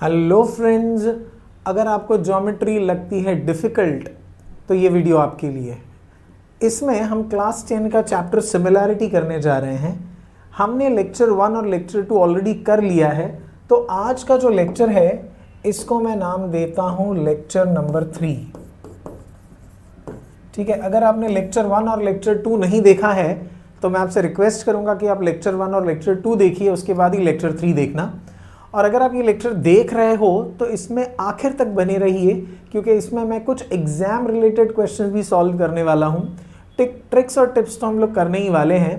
Hello friends, अगर आपको geometry लगती है डिफ़िकल्ट तो ये वीडियो आपके लिए है। इसमें हम क्लास 10 का चैप्टर सिमिलैरिटी करने जा रहे हैं। हमने लेक्चर 1 और लेक्चर 2 ऑलरेडी कर लिया है, तो आज का जो लेक्चर है इसको मैं नाम देता हूँ लेक्चर नंबर 3। ठीक है, अगर आपने लेक्चर 1 और लेक्चर 2 नहीं देखा है तो मैं आपसे रिक्वेस्ट करूँगा कि आप लेक्चर 1 और लेक्चर 2 देखिए, उसके बाद ही लेक्चर 3 देखना। और अगर आप ये लेक्चर देख रहे हो तो इसमें आखिर तक बने रहिए, क्योंकि इसमें मैं कुछ एग्जाम रिलेटेड क्वेश्चन भी सॉल्व करने वाला हूँ। ट्रिक्स और टिप्स तो हम लोग करने ही वाले हैं,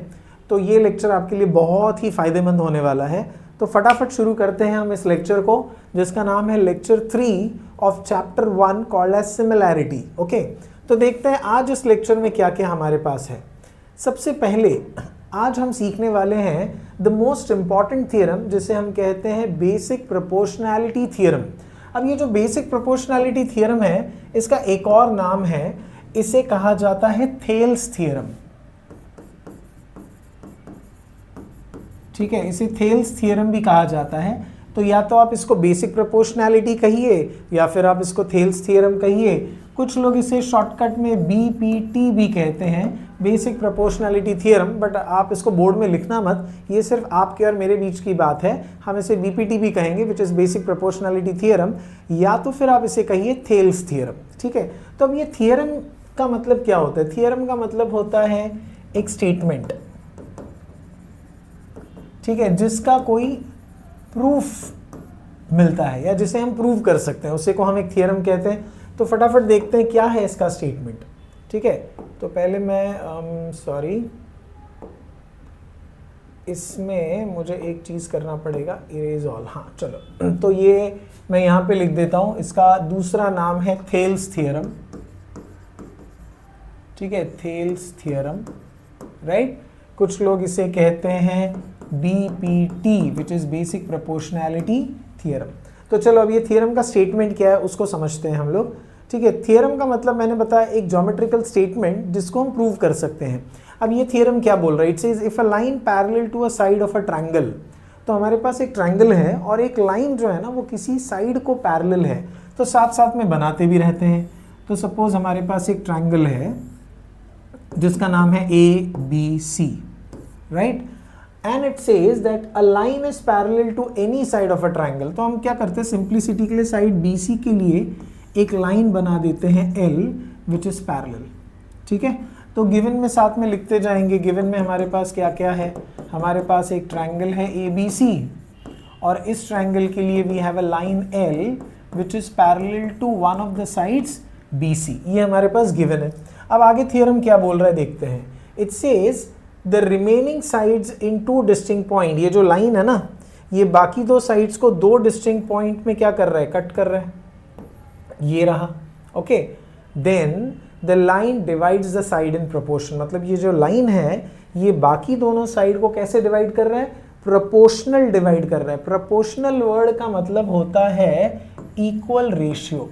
तो ये लेक्चर आपके लिए बहुत ही फ़ायदेमंद होने वाला है। तो फटाफट शुरू करते हैं हम इस लेक्चर को, जिसका नाम है lecture 3 of chapter 1 called as similarity. Okay, तो देखते हैं आज इस लेक्चर में क्या क्या हमारे पास है। सबसे पहले आज हम सीखने वाले हैं द मोस्ट इंपॉर्टेंट थियरम, जिसे हम कहते हैं बेसिक प्रोपोर्शनैलिटी थियरम। अब ये जो बेसिक प्रोपोर्शनैलिटी थियरम है, इसका एक और नाम है, इसे कहा जाता है थेल्स थियरम। ठीक है, इसे थेल्स थियरम भी कहा जाता है। तो या तो आप इसको बेसिक प्रोपोर्शनैलिटी कहिए या फिर आप इसको थेल्स थियरम कहिए। कुछ लोग इसे शॉर्टकट में BPT भी कहते हैं, बेसिक प्रोपोर्शनैलिटी थियरम, बट आप इसको बोर्ड में लिखना मत, ये सिर्फ आपके और मेरे बीच की बात है। हम इसे BPT भी कहेंगे, which is basic proportionality theorem, या तो फिर आप इसे कहिए थेल्स थियरम। ठीक है, तो अब ये थियरम का मतलब क्या होता है? थियरम का मतलब होता है एक स्टेटमेंट, ठीक है, जिसका कोई प्रूफ मिलता है या जिसे हम प्रूव कर सकते हैं, उसे को हम एक थियरम कहते हैं। तो फटाफट देखते हैं क्या है इसका स्टेटमेंट। ठीक है, तो पहले मैं इसमें मुझे एक चीज़ करना पड़ेगा, इरेज ऑल। हाँ चलो, तो ये मैं यहाँ पे लिख देता हूँ। इसका दूसरा नाम है थेल्स थियरम। ठीक है, थेल्स थियरम, राइट। कुछ लोग इसे कहते हैं BPT, which is basic proportionality theorem. तो चलो अब ये थियरम का स्टेटमेंट क्या है उसको समझते हैं हम लोग। ठीक है, थियरम का मतलब मैंने बताया एक ज्योमेट्रिकल स्टेटमेंट जिसको हम प्रूव कर सकते हैं। अब ये थियरम क्या बोल रहा है? It says if a line parallel to a side of a triangle. तो हमारे पास एक ट्रायंगल है और एक लाइन जो है ना वो किसी साइड को पैरेलल है, तो साथ साथ में बनाते भी रहते हैं। तो सपोज हमारे पास एक ट्रायंगल है जिसका नाम है ABC, right, and it says that a line is parallel to any side of a triangle. तो हम क्या करते हैं, सिंप्लिसिटी के लिए साइड BC के लिए एक लाइन बना देते हैं L, विच इज पैरेलल। ठीक है, तो गिवन में साथ में लिखते जाएंगे। गिवन में हमारे पास क्या क्या है? हमारे पास एक ट्रायंगल है ABC, और इस ट्रायंगल के लिए we have a line L which is parallel to one of the sides BC। ये हमारे पास गिवन है। अब आगे थियरम क्या बोल रहा है देखते हैं। It says the remaining sides in two distinct point. ये जो लाइन है ना, ये बाकी दो साइड्स को दो डिस्टिंक्ट पॉइंट में क्या कर रहा है? कट कर रहा है। ये रहा। Okay, then the line divides the side in proportion. मतलब ये जो लाइन है ये बाकी दोनों साइड को कैसे डिवाइड कर रहा है? प्रोपोर्शनल डिवाइड कर रहा है। प्रोपोर्शनल वर्ड का मतलब होता है equal ratio.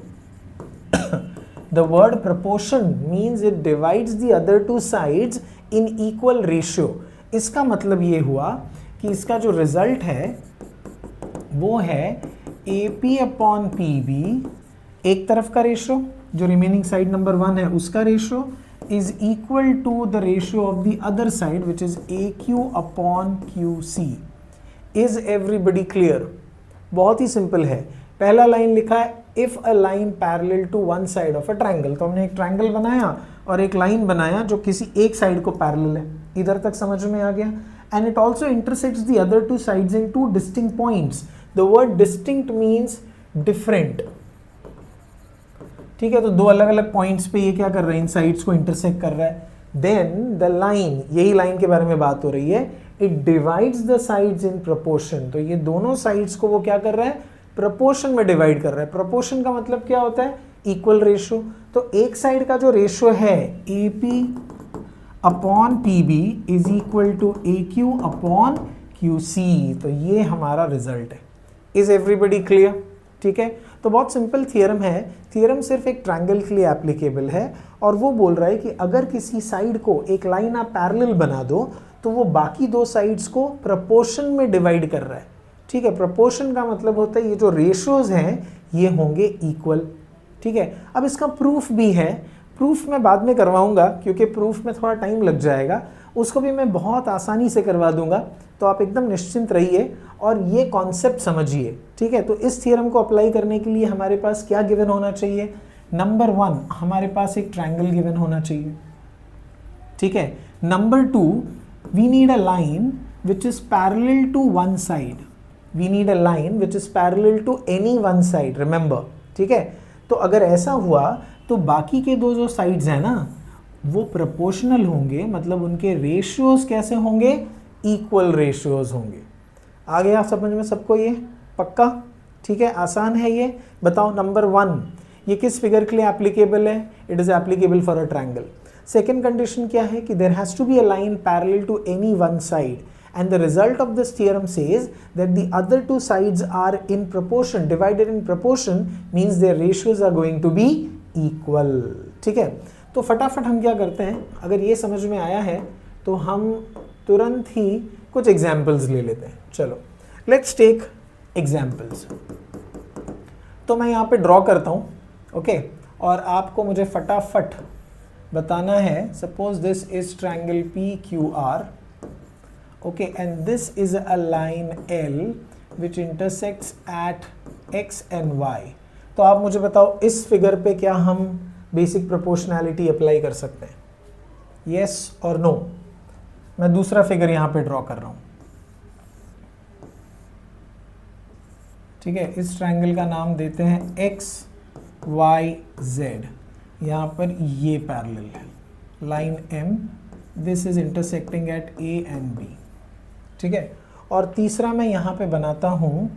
The word proportion means it divides the other two sides in equal ratio. इसका मतलब ये हुआ कि इसका जो रिजल्ट है वो है AP अपॉन PB, एक तरफ का रेशियो जो रिमेनिंग साइड नंबर 1 है उसका ratio is equal to the ratio of the other side which is AQ upon QC। Is everybody clear? बहुत ही सिंपल है। पहला लाइन लिखा है if a line parallel to one side of a triangle. तो हमने एक ट्रायंगल बनाया और एक लाइन बनाया जो किसी एक साइड को पैरेलल है। इधर तक समझ में आ गया? And it also intersects the other two sides in two distinct points. The word distinct means different. ठीक है, तो दो अलग अलग पॉइंट्स पे ये क्या कर रहा है? इन साइड्स को इंटरसेक्ट कर रहा है। देन द लाइन, यही लाइन के बारे में बात हो रही है, it divides the sides in proportion. तो ये दोनों साइड्स को वो क्या कर रहा है? प्रोपोर्शन में डिवाइड कर रहा है। प्रोपोर्शन का मतलब क्या होता है? Equal ratio. तो एक साइड का जो रेशियो है AP upon PB is equal to AQ upon QC। तो ये हमारा रिजल्ट है। Is everybody clear? ठीक है, तो बहुत सिंपल थियरम है। थियरम सिर्फ एक ट्रायंगल के लिए एप्लीकेबल है, और वो बोल रहा है कि अगर किसी साइड को एक लाइन आप पैरेलल बना दो तो वो बाकी दो साइड्स को प्रोपोर्शन में डिवाइड कर रहा है। ठीक है, प्रोपोर्शन का मतलब होता है ये जो रेशियोज हैं ये होंगे इक्वल। ठीक है, अब इसका प्रूफ भी है, प्रूफ मैं बाद में करवाऊंगा क्योंकि प्रूफ में थोड़ा टाइम लग जाएगा, उसको भी मैं बहुत आसानी से करवा दूंगा, तो आप एकदम निश्चिंत रहिए और ये कॉन्सेप्ट समझिए। ठीक है, तो इस थ्योरम को अप्लाई करने के लिए हमारे पास क्या गिवन होना चाहिए? नंबर 1 हमारे पास एक ट्रायंगल गिवन होना चाहिए। ठीक है, number 2 we need a line which is parallel to one side, we need a line which is parallel to any one side, remember. ठीक है, तो अगर ऐसा हुआ तो बाकी के दो जो साइड्स हैं ना वो प्रोपोर्शनल होंगे, मतलब उनके रेशियोज कैसे होंगे? इक्वल रेशियोज होंगे। आ गया समझ में सबको ये? पक्का? ठीक है, आसान है ये। बताओ नंबर 1 ये किस फिगर के लिए एप्लीकेबल है? It is applicable for a triangle. Second condition क्या है कि there has to be a line parallel to any one side, and the result of this theorem says that the other two sides are in proportion, divided in proportion, means their ratios are going to be equal। ठीक है, तो फटाफट हम क्या करते हैं, अगर ये समझ में आया है तो हम तुरंत ही कुछ एग्जाम्पल्स ले लेते हैं। चलो लेट्स टेक एग्जाम्पल्स। तो मैं यहाँ पे ड्रॉ करता हूँ, ओके, और आपको मुझे फटाफट बताना है। Suppose this is triangle PQR, okay, and this is a line L which intersects at X and Y। तो आप मुझे बताओ इस फिगर पे क्या हम बेसिक प्रोपोर्शनैलिटी अप्लाई कर सकते हैं? यस और नो? मैं दूसरा फिगर यहाँ पे ड्रॉ कर रहा हूँ। ठीक है, इस ट्रायंगल का नाम देते हैं XYZ। यहाँ पर ये पैरेलल है, line M, this is intersecting at A and B। ठीक है, और तीसरा मैं यहाँ पे बनाता हूँ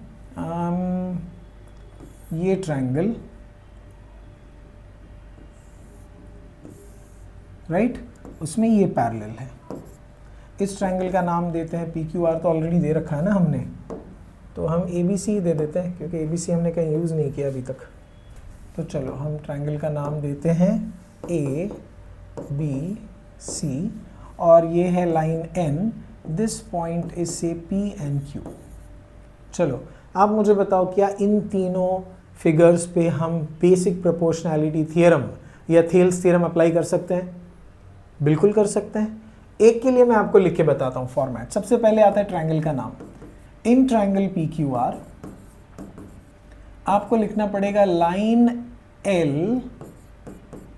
ये ट्रायंगल, राइट, उसमें ये पैरेलल है। इस ट्रायंगल का नाम देते हैं PQR, तो ऑलरेडी दे रखा है ना हमने, तो हम ABC दे देते हैं क्योंकि ABC हमने कहीं यूज़ नहीं किया अभी तक। तो चलो हम ट्रायंगल का नाम देते हैं ABC, और ये है line N, this point is से P and Q। चलो आप मुझे बताओ क्या इन तीनों फिगर्स पे हम बेसिक प्रोपोर्शनैलिटी थ्योरम या थेल्स थ्योरम अप्लाई कर सकते हैं? बिल्कुल कर सकते हैं। एक के लिए मैं आपको लिख के बताता हूँ फॉर्मेट। सबसे पहले आता है ट्रायंगल का नाम। इन ट्रायंगल PQR आपको लिखना पड़ेगा line L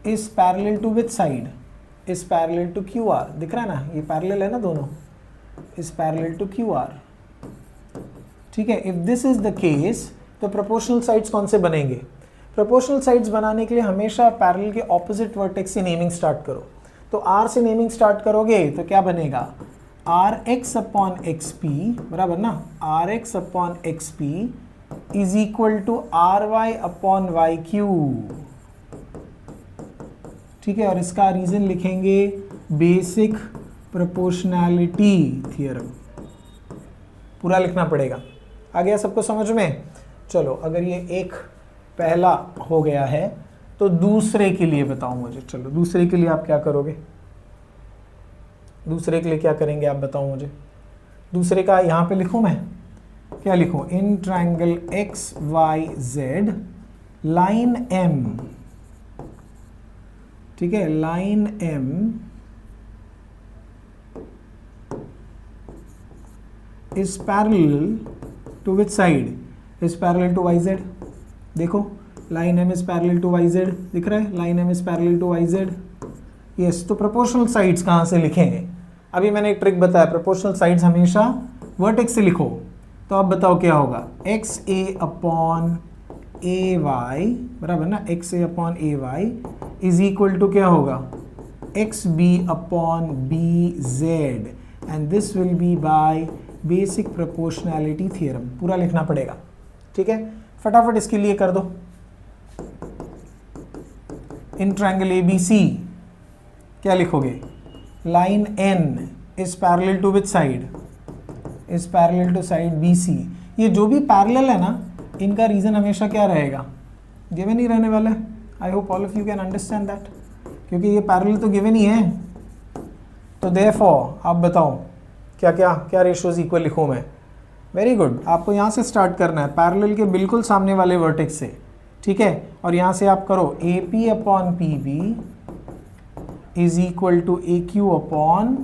is parallel to which side? Is parallel to QR। दिख रहा है ना, ये पैरेलल है ना दोनों, is parallel to QR। ठीक है, if this is the case तो proportional sides कौन से बनेंगे? proportional sides बनाने के लिए हमेशा पैरेलल के ऑपोजिट वर्टेक्स से नेमिंग स्टार्ट करो। तो R से नेमिंग स्टार्ट करोगे तो क्या बनेगा? RX अपॉन XP, बराबर ना, RX upon XP is equal to RY upon YQ। ठीक है, और इसका रीजन लिखेंगे बेसिक प्रोपोर्शनैलिटी थ्योरम, पूरा लिखना पड़ेगा। आ गया सबको समझ में? चलो अगर ये एक पहला हो गया है तो दूसरे के लिए बताओ मुझे। चलो दूसरे के लिए आप क्या करोगे? दूसरे के लिए क्या करेंगे आप बताओ मुझे। दूसरे का यहाँ पे लिखूँ मैं, क्या लिखूँ? In triangle XYZ line M, ठीक है, line M is parallel to which side? is parallel to YZ। देखो line M is parallel to YZ, दिख रहा है, line M is parallel to YZ। Yes, तो प्रोपोर्शनल साइड्स कहाँ से लिखेंगे? अभी मैंने एक ट्रिक बताया, प्रोपोर्शनल साइड्स हमेशा वर्टेक्स से लिखो। तो अब बताओ क्या होगा? XA अपॉन AY, बराबर ना, XA upon AY is equal to क्या होगा? XB upon BZ, and this will be by basic proportionality theorem. पूरा लिखना पड़ेगा। ठीक है, फटाफट इसके लिए कर दो। इन ट्रायंगल ABC क्या लिखोगे? Line N is parallel to which side? Is parallel to side BC। ये जो भी पैरेलल है ना, इनका रीजन हमेशा क्या रहेगा? गिवन ही रहने वाला है। आई hope all of you can understand that, क्योंकि ये पैरेलल तो गिवन ही है। तो देयरफॉर आप बताओ क्या क्या क्या रेशियोज इक्वल लिखूँ मैं? वेरी गुड, आपको यहाँ से स्टार्ट करना है, पैरेलल के बिल्कुल सामने वाले वर्टेक्स से, ठीक है, और यहाँ से आप करो AP upon PB is equal to AQ upon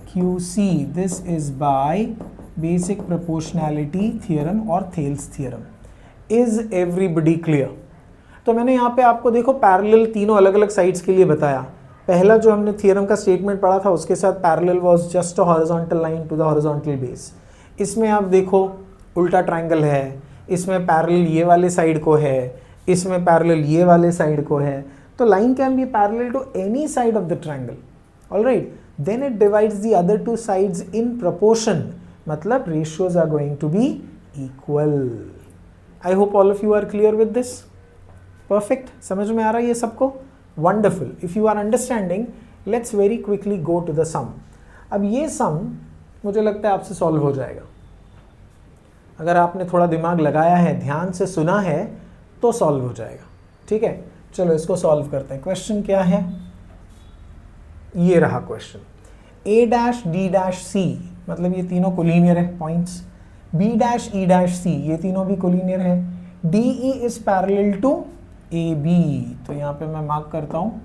QC, this is by basic proportionality theorem और Thales theorem. Is everybody clear? तो मैंने यहाँ पे आपको देखो पैरेलल तीनों अलग अलग साइड्स के लिए बताया। पहला जो हमने थ्योरम का स्टेटमेंट पढ़ा था उसके साथ parallel was just a horizontal line to the horizontal base. इसमें आप देखो उल्टा ट्रायंगल है, इसमें पैरेलल ये वाले साइड को है, इसमें पैरेलल ये वाले साइड को है, तो line can be parallel to any side of the triangle, alright. Then it divides the other two sides in proportion, मतलब ratios are going to be equal. I hope all of you are clear with this. Perfect. समझ में आ रहा है ये सबको? Wonderful. If you are understanding, let's very quickly go to the sum. अब ये sum मुझे लगता है आपसे solve हो जाएगा। अगर आपने थोड़ा दिमाग लगाया है, ध्यान से सुना है, तो solve हो जाएगा। ठीक है, चलो इसको solve करते हैं। Question क्या है? ये रहा question. A dash D dash C, मतलब ये तीनों कोलिनियर है points, B dash E dash C ये तीनों भी कोलिनियर है, DE is parallel to AB, तो यहाँ पे मैं मार्क करता हूँ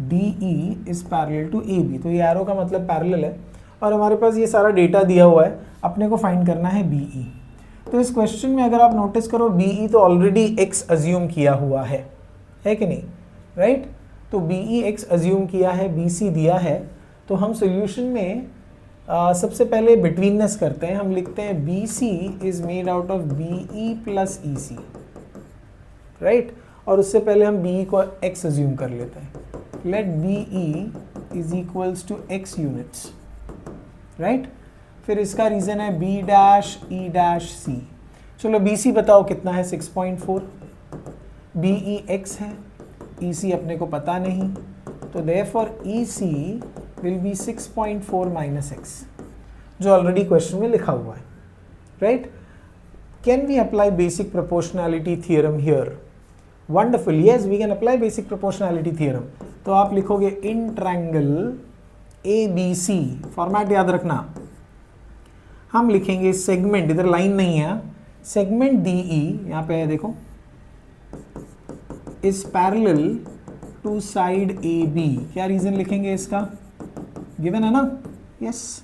DE is parallel to AB, तो ये एरो का मतलब पैरेलल है, और हमारे पास ये सारा डेटा दिया हुआ है, अपने को फाइंड करना है BE। तो इस क्वेश्चन में अगर आप नोटिस करो BE तो ऑलरेडी x अज्यूम किया हुआ है कि नहीं, राइट? तो BE x अज्यूम किया है, BC दिया है, तो हम सोल्यूशन में सबसे पहले बिटवीननेस करते हैं, हम लिखते हैं BC is made out of BE plus EC, right? और उससे पहले हम BE को x अज्यूम कर लेते हैं, let BE is equals to x units, right? फिर इसका रीजन है B dash E dash C। चलो BC बताओ कितना है, 6.4, BE x है, EC अपने को पता नहीं, तो therefore EC will be 6.4 minus x, जो ऑलरेडी क्वेश्चन में लिखा हुआ है, right? Can we apply basic proportionality theorem here? Wonderful, yes we can apply basic proportionality theorem. तो आप लिखोगे इन ट्रायंगल ABC, फॉर्मेट याद रखना, हम लिखेंगे सेगमेंट, इधर लाइन नहीं है, सेगमेंट DE यहाँ पे है देखो, is parallel to side AB। क्या रीजन लिखेंगे इसका? गिवन है ना, यस।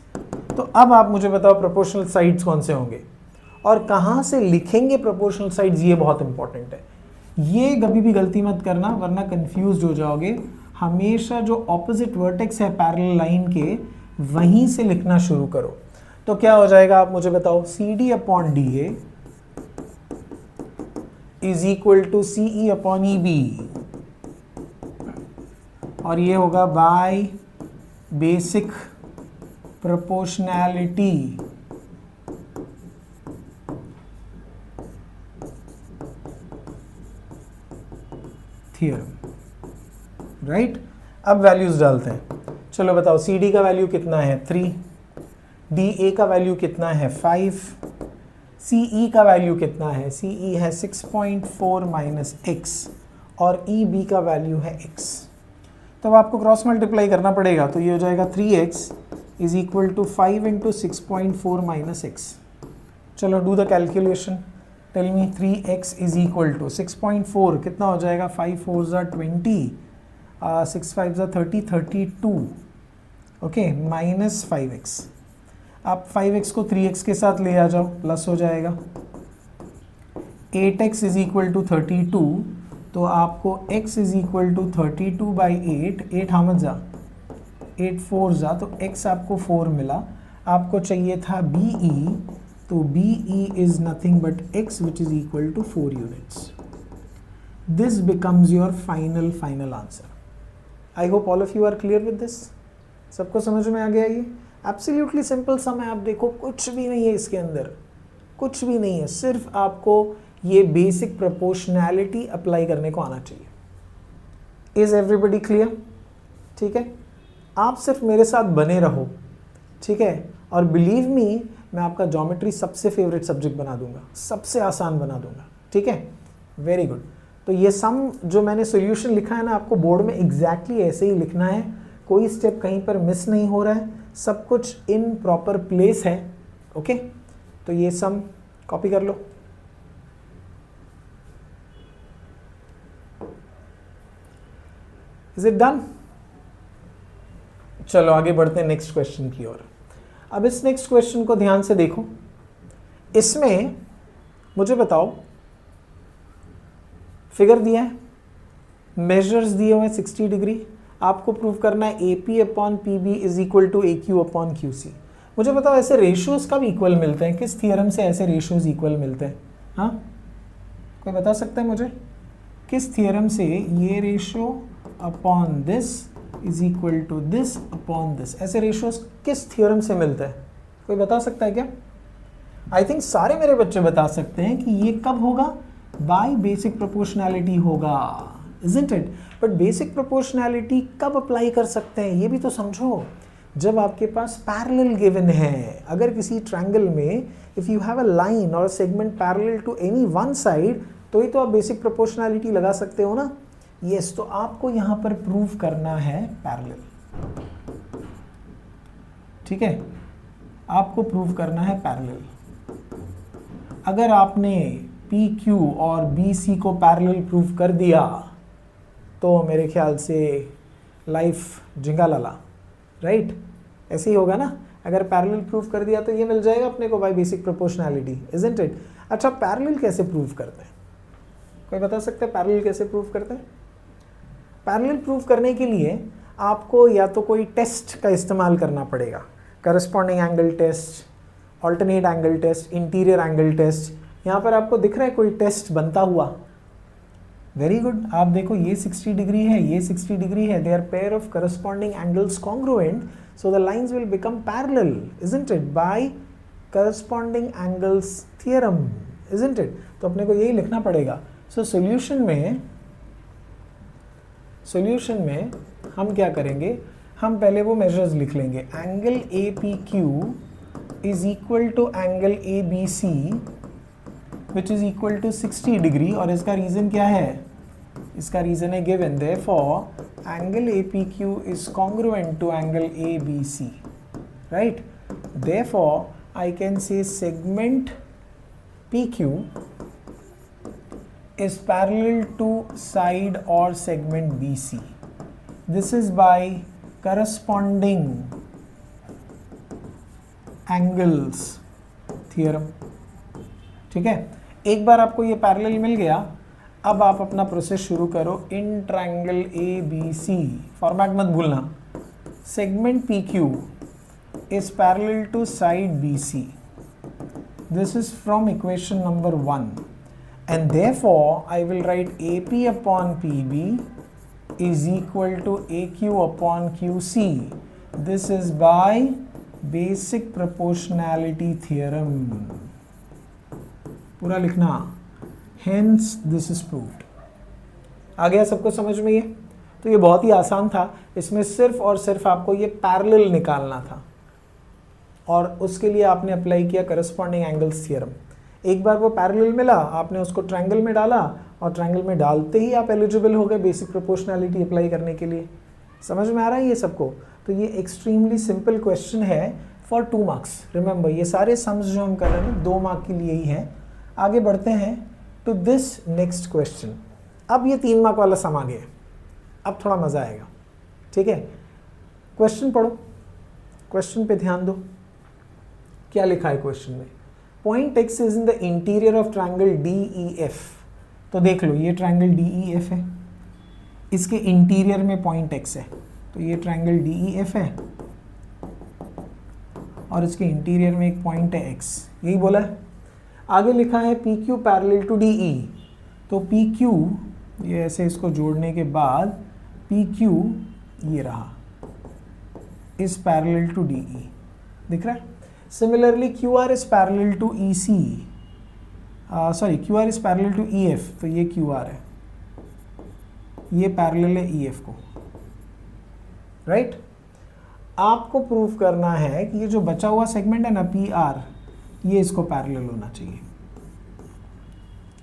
तो अब आप मुझे बताओ प्रोपोर्शनल साइड्स कौन से होंगे और कहाँ से लिखेंगे प्रोपोर्शनल साइड्स, ये बहुत इंपॉर्टेंट है। ये कभी भी गलती मत करना वरना कंफ्यूज हो जाओगे। हमेशा जो ऑपोजिट वर्टेक्स है पैरेलल लाइन के, वहीं से लिखना शुरू करो। तो क्या हो जाएगा आप मुझे बताओ, CD upon DA is equal to CE upon EB, और ये होगा by basic proportionality theorem, right? अब वैल्यूज डालते हैं। चलो बताओ CD का वैल्यू कितना है 3, DA का वैल्यू कितना है 5, CE का वैल्यू कितना है, CE है 6.4 माइनस x, और EB का वैल्यू है x। तब आपको क्रॉस मल्टीप्लाई करना पड़ेगा, तो ये हो जाएगा 3x is equal to 5 into 6.4 minus x। चलो do the calculation, tell me 3x is equal to 6.4 कितना हो जाएगा, 5 4 ज़ा 20, 6 5 ज़ा 30, 32, ओके, माइनस 5x। आप 5x को 3x के साथ ले आ जाओ, प्लस हो जाएगा। 8x इज इक्वल टू 32, तो आपको x is equal to 32 by 8, 8 हामद जा 8 4 जा, तो x आपको 4 मिला। आपको चाहिए था BE, तो BE is nothing but x which is equal to 4 units. This becomes your final answer. I hope all of you are clear with this. सबको समझ में आ गया? ये एब्सोल्युटली सिंपल सम है। आप देखो कुछ भी नहीं है इसके अंदर, कुछ भी नहीं है, सिर्फ आपको ये बेसिक प्रोपोर्शनैलिटी अप्लाई करने को आना चाहिए। Is everybody clear? ठीक है, आप सिर्फ मेरे साथ बने रहो, ठीक है, और बिलीव मी मैं आपका ज्योमेट्री सबसे फेवरेट सब्जेक्ट बना दूंगा, सबसे आसान बना दूंगा, ठीक है? Very good. तो ये सम जो मैंने सॉल्यूशन लिखा है ना, आपको बोर्ड में एग्जैक्टली ऐसे ही लिखना है, कोई स्टेप कहीं पर मिस नहीं हो रहा है, सब कुछ इन प्रॉपर प्लेस है, ओके? तो ये सम कॉपी कर लो। Is it done? चलो आगे बढ़ते हैं नेक्स्ट क्वेश्चन की ओर। अब इस नेक्स्ट क्वेश्चन को ध्यान से देखो। इसमें मुझे बताओ, फिगर दिया है, मेजर्स दिए हुए हैं 60 डिग्री, आपको प्रूव करना है AP upon PB is equal to AQ upon QC। मुझे बताओ ऐसे रेशियोज कब इक्वल मिलते हैं, किस थियरम से ऐसे रेशियोज इक्वल मिलते हैं? हाँ, कोई बता सकता है मुझे किस थियरम से ये ratio upon this is equal to this upon this, ऐसे रेशियोज किस थियरम से मिलते हैं? कोई बता सकता है क्या? आई थिंक सारे मेरे बच्चे बता सकते हैं कि ये कब होगा, बाय बेसिक प्रोपोर्शनैलिटी होगा, isn't it? But basic proportionality कब अप्लाई कर सकते हैं ये भी तो समझो। जब आपके पास पैरेलल गिवन है, अगर किसी ट्रायंगल में if you have a line और segment parallel to any one side, तो ही तो आप बेसिक प्रोपोर्शनैलिटी लगा सकते हो ना। यस, तो आपको यहाँ पर प्रूव करना है पैरेलल, ठीक है, आपको प्रूव करना है पैरेलल। अगर आपने PQ और BC को पैरेलल प्रूव कर दिया तो मेरे ख्याल से लाइफ जिंगा लाला, राइट? ऐसे ही होगा ना, अगर पैरेलल प्रूव कर दिया तो ये मिल जाएगा अपने को by basic proportionality, isn't it? अच्छा, पैरेलल कैसे प्रूव करते हैं? कोई बता सकता है पैरेलल कैसे प्रूव करते हैं? पैरेलल प्रूव करने के लिए आपको या तो कोई टेस्ट का इस्तेमाल करना पड़ेगा, corresponding angle test, alternate angle test, interior angle test. यहाँ पर आपको दिख रहा है कोई टेस्ट बनता हुआ, वेरी गुड। आप देखो ये 60 डिग्री है, ये 60 डिग्री है, they are pair of corresponding angles congruent, so the lines will become parallel, isn't it, by corresponding angles theorem, isn't it? तो अपने को यही लिखना पड़ेगा। सो सॉल्यूशन में हम क्या करेंगे, हम पहले वो मेजर्स लिख लेंगे। Angle APQ is equal to angle ABC which is equal to 60 degree, और इसका रीजन क्या है? इसका रीजन है given, therefore angle APQ is congruent to angle ABC, right? Therefore I can say segment PQ is parallel to side or segment BC. This is by corresponding angles theorem. ठीक है, एक बार आपको ये parallel मिल गया, अब आप अपना प्रोसेस शुरू करो इन ट्रायंगल ABC। फॉर्मेट मत भूलना, segment PQ is parallel to side BC. This is from equation number 1. And therefore I will write AP upon PB is equal to AQ upon QC. This is by basic proportionality theorem. पूरा लिखना, hence this is proved। आ गया सबको समझ में ये? तो ये बहुत ही आसान था, इसमें सिर्फ और सिर्फ आपको ये पैरेलल निकालना था और उसके लिए आपने अप्लाई किया करस्पॉन्डिंग एंगल्स थ्योरम। एक बार वो पैरेलल मिला, आपने उसको ट्रायंगल में डाला और ट्रायंगल में डालते ही आप एलिजिबल हो गए बेसिक प्रोपोर्शनैलिटी अप्लाई करने के लिए। समझ में आ रहा है ये सबको? तो ये एक्सट्रीमली सिंपल क्वेश्चन है फॉर 2 मार्क्स। रिमेंबर, ये सारे सम्स जो हम कर रहे हैं 2 मार्क के लिए ही हैं। आगे बढ़ते हैं टू दिस नेक्स्ट क्वेश्चन। अब ये 3 मार्क वाला सम आ गया, अब थोड़ा मज़ा आएगा, ठीक है? क्वेश्चन पढ़ो, क्वेश्चन पे ध्यान दो। क्या लिखा है क्वेश्चन में? Point X is in the interior of triangle DEF। तो देख लो, ये ट्रायंगल DEF है, इसके इंटीरियर में पॉइंट X है, तो ये ट्रायंगल DEF है और इसके इंटीरियर में एक पॉइंट है X, यही बोला है। आगे लिखा है PQ पैरेलल टू DE। तो PQ, ये ऐसे इसको जोड़ने के बाद PQ ये रहा, इज पैरेलल टू DE, दिख रहा है? Similarly, QR is parallel to EC. QR is parallel to EF, तो ये QR है, ये पैरेलल है EF को, राइट? आपको प्रूफ करना है कि ये जो बचा हुआ सेगमेंट है ना PR, ये इसको पैरेलल होना चाहिए।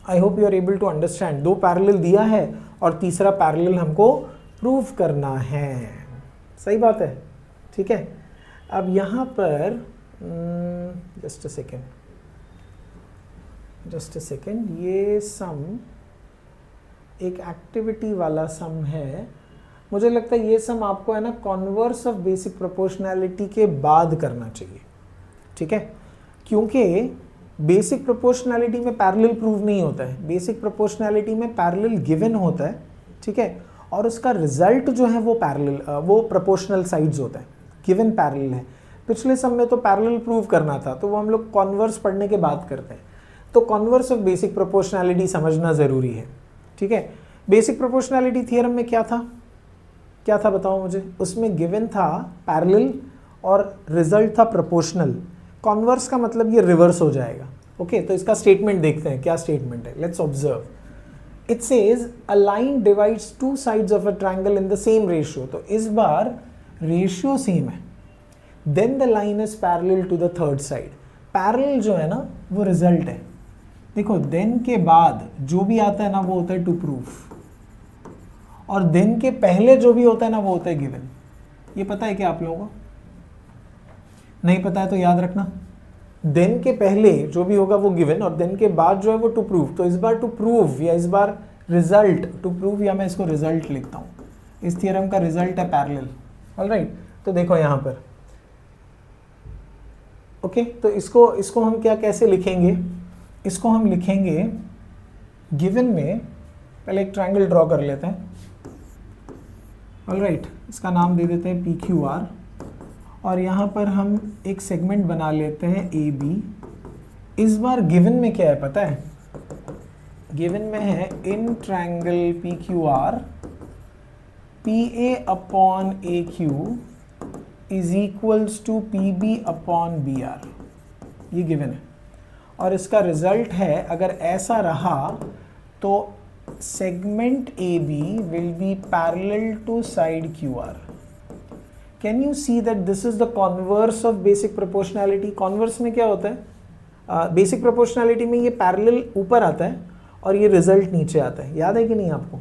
I hope you are able to understand. 2 parallel दिया है और तीसरा पैरेलल हमको प्रूफ करना है, सही बात है, ठीक है? अब यहाँ पर just a second, just a second, ये सम एक एक्टिविटी वाला सम है, मुझे लगता है ये सम आपको है ना कॉन्वर्स ऑफ बेसिक प्रोपोर्शनैलिटी के बाद करना चाहिए, ठीक है, क्योंकि बेसिक प्रोपोर्शनैलिटी में पैरेलल प्रूव नहीं होता है, बेसिक प्रोपोर्शनैलिटी में पैरेलल गिवन होता है, ठीक है, और उसका रिजल्ट जो है वो पैरेलल वो प्रोपोर्शनल साइड्स होता है, गिवन पैरेलल है। पिछले सम में तो पैरेलल प्रूव करना था, तो वो हम लोग कॉन्वर्स पढ़ने के बाद करते हैं, तो कॉन्वर्स ऑफ बेसिक प्रोपोर्शनैलिटी समझना ज़रूरी है, ठीक है। बेसिक प्रोपोर्शनैलिटी थियरम में क्या था बताओ मुझे, उसमें गिवन था पैरेलल और रिजल्ट था प्रोपोर्शनल। कॉन्वर्स का मतलब ये रिवर्स हो जाएगा, ओके। तो इसका स्टेटमेंट देखते हैं, क्या स्टेटमेंट है, let's observe. It says a line divides two sides of a triangle in the same ratio, तो इस बार रेशियो सेम है, then the line is parallel to the third side. Parallel जो है ना वो रिजल्ट है, देखो देन के बाद जो भी आता है ना वो होता है टू प्रूफ, और देन के पहले जो भी होता है ना वो होता है गिवन। ये पता है क्या आप लोगों को? नहीं पता है तो याद रखना, देन के पहले जो भी होगा वो गिवन, और देन के बाद जो है वो टू प्रूव। तो इस बार टू प्रूव या इस बार रिजल्ट, टू प्रूव या मैं इसको रिजल्ट लिखता हूँ, इस थियरम का रिजल्ट है पैरेलल, ऑलराइट। तो देखो यहाँ पर, ओके, तो इसको हम कैसे लिखेंगे, इसको हम लिखेंगे गिवन में, पहले एक ट्रायंगल ड्रॉ कर लेते हैं, ऑलराइट, इसका नाम दे देते हैं PQR, और यहाँ पर हम एक सेगमेंट बना लेते हैं AB। इस बार गिवन में क्या है पता है, गिवन में है in triangle PQR PA upon AQ is equals to PB upon BR, ये गिवन है, और इसका रिजल्ट है अगर ऐसा रहा तो segment AB will be parallel to side QR। Can you see that this is the converse of basic proportionality. Converse में क्या होता है, बेसिक प्रोपोर्शनैलिटी में ये पैरेलल ऊपर आता है और ये रिजल्ट नीचे आता है, याद है कि नहीं आपको?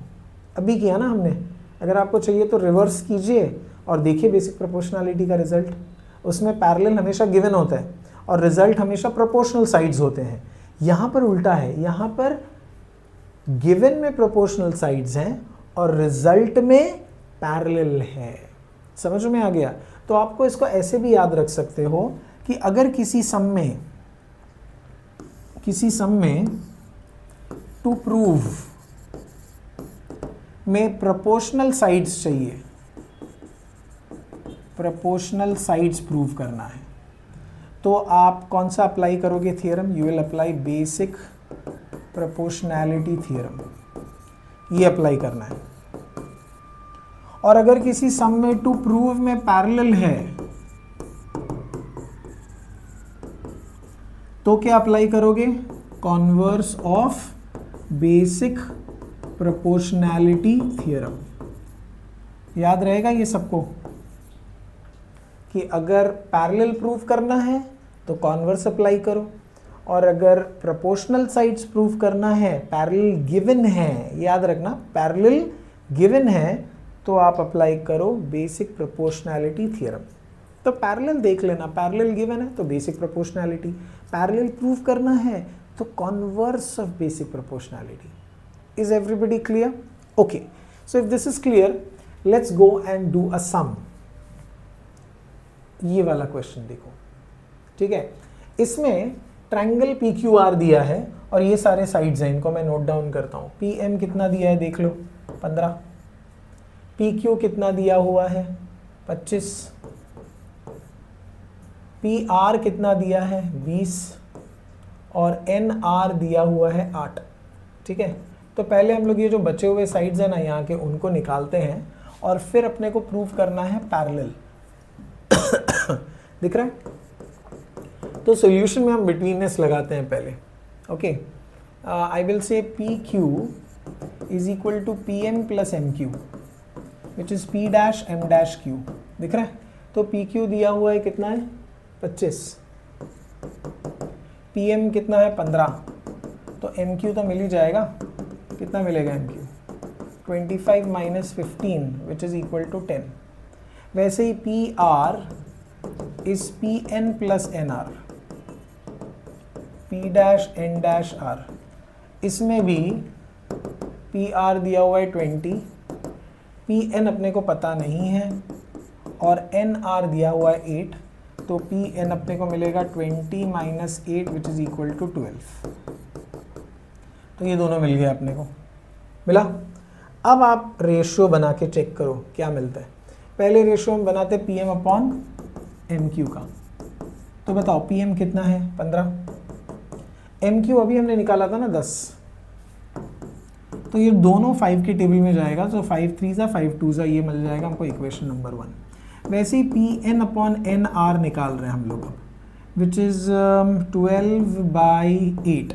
अभी किया ना हमने, अगर आपको चाहिए तो रिवर्स कीजिए और देखिए बेसिक प्रोपोर्शनैलिटी का रिजल्ट, उसमें पैरेलल हमेशा गिवन होता है और रिजल्ट हमेशा प्रोपोर्शनल साइड्स होते हैं। यहाँ पर उल्टा है, यहाँ पर गिवन में प्रोपोर्शनल साइड्स हैं और रिजल्ट में पैरेलल है। समझ में आ गया? तो आपको इसको ऐसे भी याद रख सकते हो कि अगर किसी सम में टू प्रूव में प्रोपोर्शनल साइड्स चाहिए, प्रोपोर्शनल साइड्स प्रूव करना है, तो आप कौन सा अप्लाई करोगे theorem? You will apply basic proportionality theorem, ये अप्लाई करना है। और अगर किसी सम में टू प्रूव में पैरेलल है तो क्या अप्लाई करोगे? Converse of basic proportionality theorem. याद रहेगा ये सबको कि अगर पैरेलल प्रूव करना है तो कॉन्वर्स अप्लाई करो, और अगर प्रोपोर्शनल साइड्स प्रूव करना है, पैरेलल गिवन है, याद रखना पैरेलल गिवन है, तो आप अप्लाई करो बेसिक प्रोपोर्शनैलिटी थियरम। तो पैरेलल देख लेना, पैरेलल गिवन है तो बेसिक प्रोपोर्शनैलिटी, पैरेलल प्रूव करना है तो converse of basic proportionality. Is everybody clear? Okay, so if this is clear, let's go and do a sum. ये वाला क्वेश्चन देखो, ठीक है, इसमें ट्रायंगल PQR दिया है और ये सारे साइड्स हैं, इनको मैं नोट डाउन करता हूँ। PM कितना दिया है देख लो, 15। PQ कितना दिया हुआ है? 25। PR कितना दिया है? 20। और NR दिया हुआ है 8। ठीक है, तो पहले हम लोग ये जो बचे हुए साइड्स हैं ना यहाँ के, उनको निकालते हैं और फिर अपने को प्रूव करना है पैरेलल। दिख रहा है? तो सॉल्यूशन में हम बिटवीननेस लगाते हैं पहले। Okay, I will say PQ is equal to PM plus MQ which is P dash M dash Q। दिख रहा है? तो PQ दिया हुआ है कितना है? 25। PM कितना है? 15। तो MQ तो मिल ही जाएगा। कितना मिलेगा MQ? 25 minus 15 which is equal to 10। वैसे ही PR is PN plus NR। P dash N dash R, इसमें भी पी आर दिया हुआ है 20, पी एन अपने को पता नहीं है और एन आर दिया हुआ है 8, तो पी एन अपने को मिलेगा 20 minus 8 which is equal to 12। तो ये दोनों मिल गए अपने को, मिला। अब आप रेशियो बना के चेक करो क्या मिलता है। पहले रेशियो हम बनाते P M upon M Q का, तो बताओ पी एम कितना है 15, एम क्यू अभी हमने निकाला था ना 10, तो ये दोनों 5 के टेबल में जाएगा, तो 5 3 सा 5 2 सा ये मिल जाएगा हमको इक्वेशन नंबर 1। वैसे ही P N upon N R निकाल रहे हैं हम लोग अब, विच इज़ 12/8,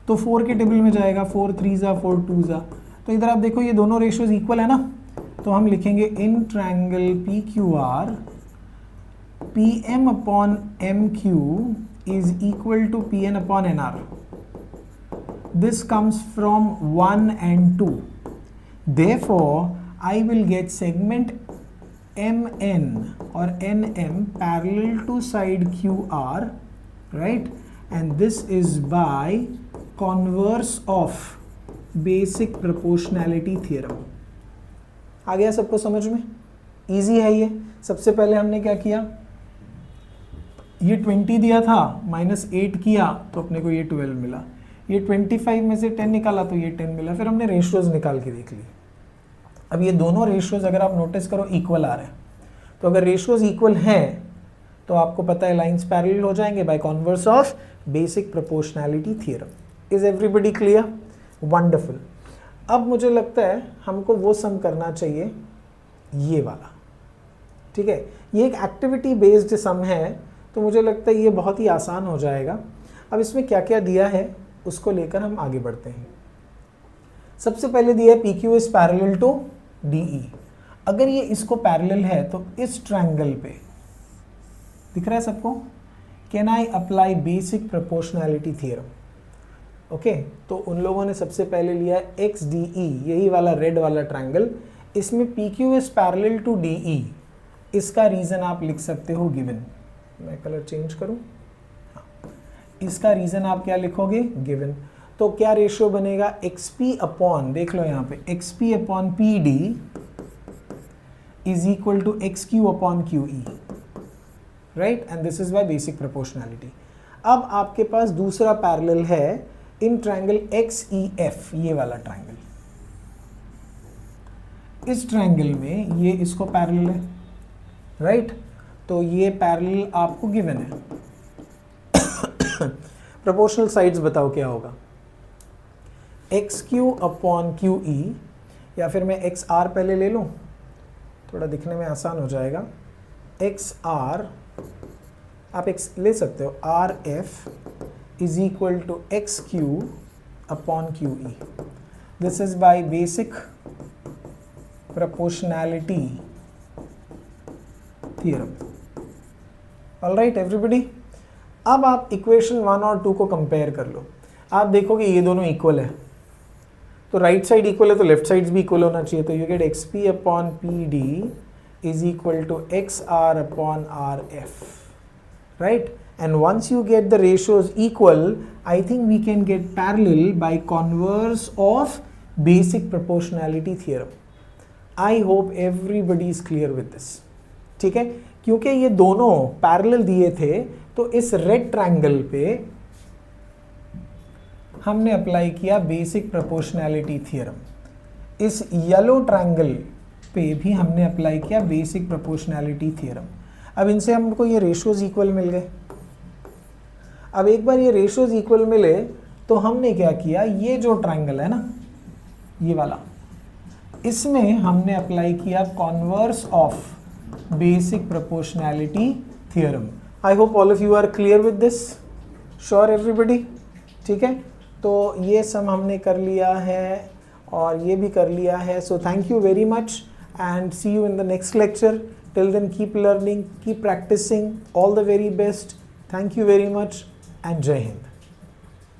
तो 4 के टेबल में जाएगा, 4 3 सा 4 2 सा। तो इधर आप देखो ये दोनों रेशियोज इक्वल है ना, तो हम लिखेंगे in triangle P Q R P M upon M Q is equal to P N upon N R. This comes from 1 and 2. Therefore, I will get segment MN or NM parallel to side QR, right? And this is by converse of basic proportionality theorem. आ गया सबको समझ में? Easy है ये। सबसे पहले हमने क्या किया, ये 20 दिया था, -8 किया तो अपने को ये 12 मिला, ये 25 में से 10 निकाला तो ये 10 मिला, फिर हमने रेशियोज निकाल के देख लिए। अब ये दोनों रेशियोज अगर आप नोटिस करो इक्वल आ रहे हैं, तो अगर रेशियोज इक्वल हैं तो आपको पता है लाइंस पैरेलल हो जाएंगे by converse of basic proportionality theorem. Is everybody clear? Wonderful. अब मुझे लगता है हमको वो सम करना चाहिए ये वाला, ठीक है। ये एक एक्टिविटी बेस्ड सम है, तो मुझे लगता है ये बहुत ही आसान हो जाएगा। अब इसमें क्या क्या दिया है उसको लेकर हम आगे बढ़ते हैं। सबसे पहले दिया है P Q is parallel to D E. अगर ये इसको पैरेलल है तो इस ट्रायंगल पे दिख रहा है सबको, can I apply basic proportionality theorem? Okay, तो उन लोगों ने सबसे पहले लिया एक्स डी ई, यही वाला रेड वाला ट्रायंगल, इसमें P Q is parallel to D E. इसका रीजन आप लिख सकते हो गिवन। मैं कलर चेंज करूं, इसका रीजन आप क्या लिखोगे, गिवन। तो क्या रेशियो बनेगा, एक्सपी अपॉन, देख लो यहाँ पे, XP upon P D is equal to X Q upon Q E, right, and this is by basic proportionality. अब आपके पास दूसरा पैरेलल है in triangle X E F, ये वाला ट्रायंगल। इस ट्रायंगल में ये इसको पैरेलल है, राइट, तो ये पैरेलल आपको गिवन है। प्रोपोर्शनल साइड्स बताओ क्या होगा, एक्स क्यू अपॉन क्यू ई, या फिर मैं एक्स आर पहले ले लूँ, थोड़ा दिखने में आसान हो जाएगा। एक्स आर, आप एक्स ले सकते हो, R F is equal to X Q upon Q E. This is by basic proportionality theorem. Alright everybody, अब आप इक्वेशन 1 और 2 को कंपेयर कर लो। आप देखोगे ये दोनों इक्वल है, तो राइट साइड इक्वल है तो लेफ्ट साइड भी इक्वल होना चाहिए। तो you get X P upon P D is equal to X R upon R F, right. And once you get the ratios equal, I think we can get parallel by converse of basic proportionality theorem. I hope everybody is clear with this, ठीक है। क्योंकि ये दोनों parallel दिए थे, तो इस red triangle पे हमने अप्लाई किया बेसिक प्रोपोर्शनैलिटी थ्योरम। इस येलो ट्रायंगल पे भी हमने अप्लाई किया बेसिक प्रोपोर्शनैलिटी थ्योरम। अब इनसे हमको ये रेशियोज इक्वल मिल गए। अब एक बार ये रेशियोज इक्वल मिले तो हमने क्या किया, ये जो ट्रायंगल है ना, ये वाला, इसमें हमने अप्लाई किया converse of basic proportionality theorem. I hope all of you are clear with this, sure everybody, ठीक है। तो ये सम हमने कर लिया है और ये भी कर लिया है। So thank you very much and see you in the next lecture. Till then, keep learning, keep practicing. All the very best. Thank you very much and Jai Hind.